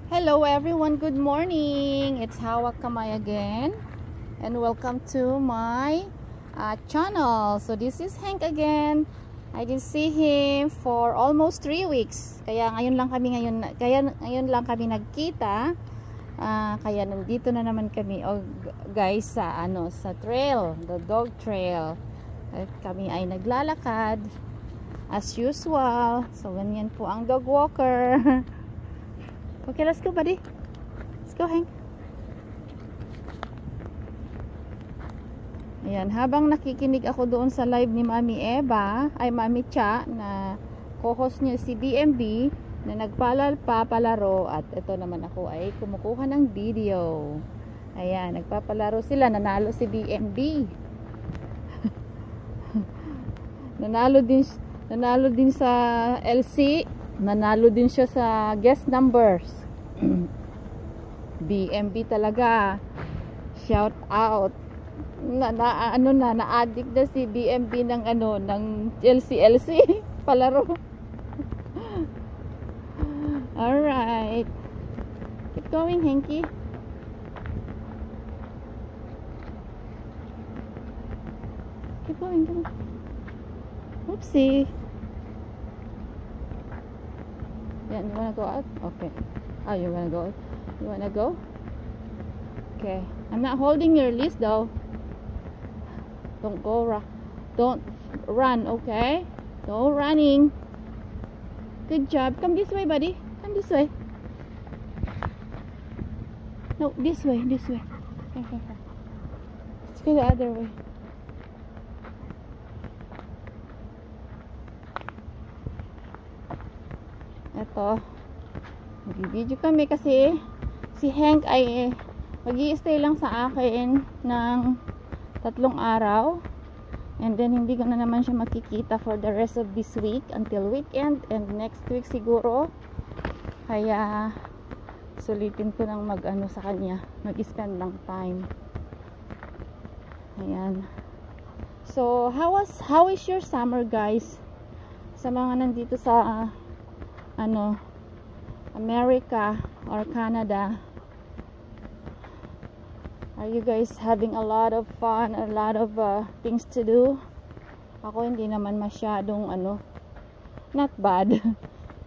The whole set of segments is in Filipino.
Hello everyone, good morning. It's Hawa Kamay again and welcome to my channel. So this is Hank again. I didn't see him for almost 3 weeks. Kaya ngayon lang kami nagkita. Kaya nandito na naman kami guys sa sa trail, the dog trail. At kami ay naglalakad as usual. So ganyan po ang dog walker. Okay, let's go, buddy. Let's go, Hank. Ayan, habang nakikinig ako doon sa live ni Mami Eva, ay Mami Cha, na co-host niya si BMB, na nagpapalaro, at ito naman ako ay kumukuha ng video. Ayan, nagpapalaro sila, nanalo si BMB. nanalo din sa LC. Nanalo din siya sa guest numbers. BMB talaga. Shout out. Na-addict na si BMB ng ng LC palaro. Alright. Keep going, Hanky. Keep going, come on. Oopsie. Yeah, you wanna go out? Okay. Oh, you wanna go out? You wanna go? Okay. I'm not holding your leash though. Don't run, okay? No running. Good job. Come this way, buddy. Come this way. No, this way. Come. Let's go the other way. Ito, mag-video kami kasi si Hank ay mag-i-stay lang sa akin ng 3 araw, and then hindi ko na naman siya makikita for the rest of this week until weekend, and next week siguro. Kaya sulitin ko ng sa kanya, mag-spend ng time. Ayan. So how is your summer, guys? Sa mga nandito sa America or Canada, are you guys having a lot of fun, a lot of things to do? Ako hindi naman masyadong not bad.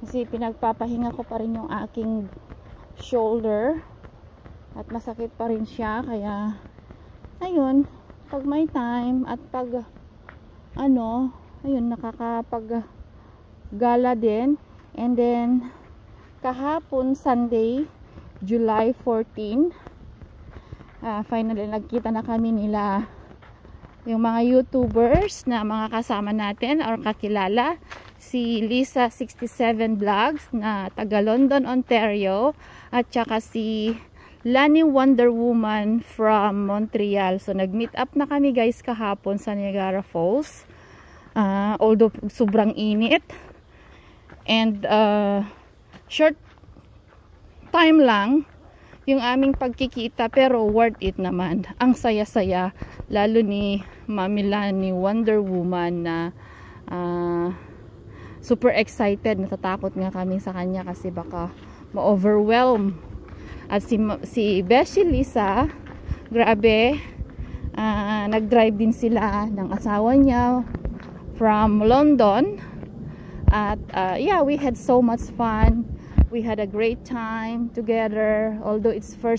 Kasi pinagpapahinga ko pa rin yung aking shoulder at masakit pa rin siya, kaya ayun, pag may time at pag ayun, nakakapag gala din. And then kahapon Sunday, July 14, finally nagkita na kami nila yung mga YouTubers na mga kasama natin or kakilala. Si Lisa 67 Vlogs na taga London, Ontario, at saka si Lani Wonder Woman from Montreal. So nag-meet up na kami guys kahapon sa Niagara Falls, although sobrang init. And short time lang yung aming pagkikita, pero worth it naman. Ang saya-saya, lalo ni Mami Lani Wonder Woman na super excited. Natatakot nga kami sa kanya kasi baka ma-overwhelm. At si Beshi Lisa, grabe, nag-drive din sila ng asawa niya from London. At yeah, we had so much fun. We had a great time together. Although it's our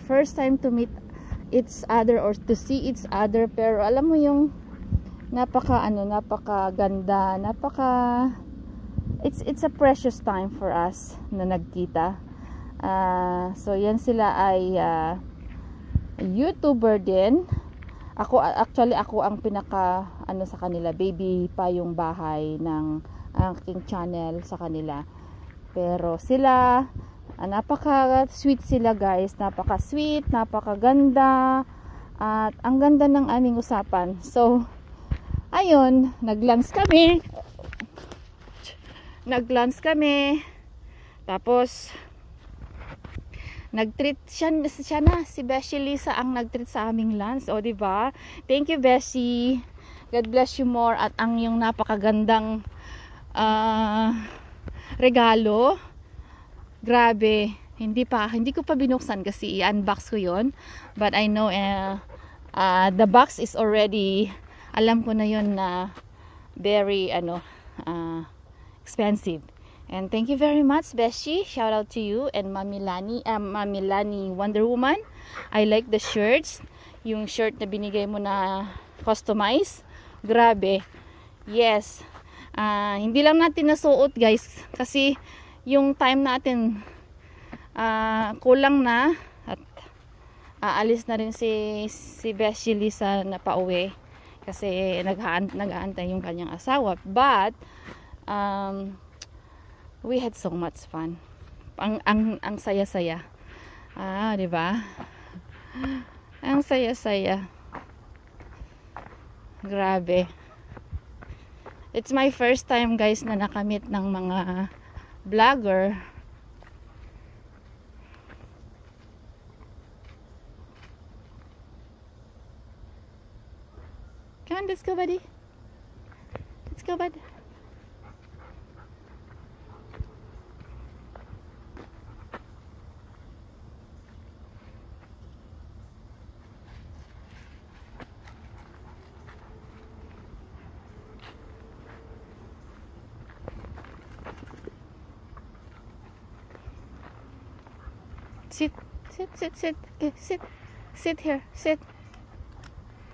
first time to meet each other or to see each other, pero alam mo yung napakaganda, it's a precious time for us na nagkita. So yan sila ay YouTuber din. Ako ang pinaka sa kanila, baby pa yung bahay ng aking channel sa kanila. Pero sila, napaka sweet sila guys, napaka sweet, napakaganda, at ang ganda ng aming usapan. So ayun, nag-lunch kami, tapos nag-treat siya na, si Beshi Lisa ang nag-treat sa aming lunch. O diba? Thank you, Beshi. God bless you more. At ang yung napakagandang regalo Grabe. Hindi ko pa binuksan kasi i-unbox ko yon. But I know the box is already, alam ko na yon na very expensive. And thank you very much, Beshi. Shout out to you and Mami Lani Wonder Woman. I like the shirts. Yung shirt na binigay mo na customize. Grabe. Yes. Hindi lang natin nasuot, guys, kasi yung time natin kulang na at aalis na rin si Beshi Lisa na pauwi kasi nag-aantay yung kanyang asawa. But we had so much fun. Ang saya-saya. Di ba? Ang saya-saya. Grabe. It's my first time, guys, na nakamit ng mga vlogger. Come on, let's go, buddy. Let's go, bud. Sit. Okay, sit here. Sit.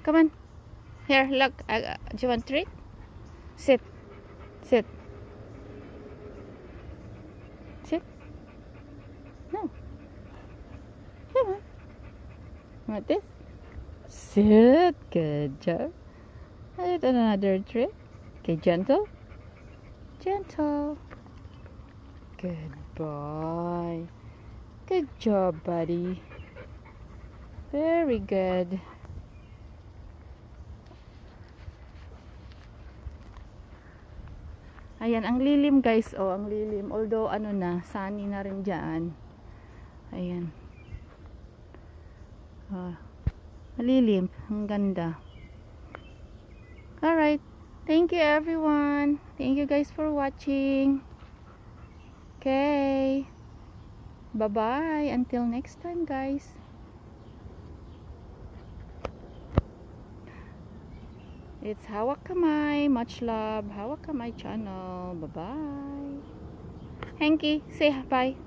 Come on. Here, look. Do you want treat? Sit. Sit. No. Come on. Want this? Sit. Good job. Another treat. Okay, gentle. Good boy. Good job, buddy. Very good. Ayan, ang lilim, guys. Oh, ang lilim. Although, sunny na rin dyan. Ayan. Malilim. Ang ganda. Alright. Thank you, everyone. Thank you, guys, for watching. Okay. Bye-bye. Until next time, guys. It's Hawak Kamay. Much love. Hawak Kamay channel. Bye-bye. Hanky, say bye.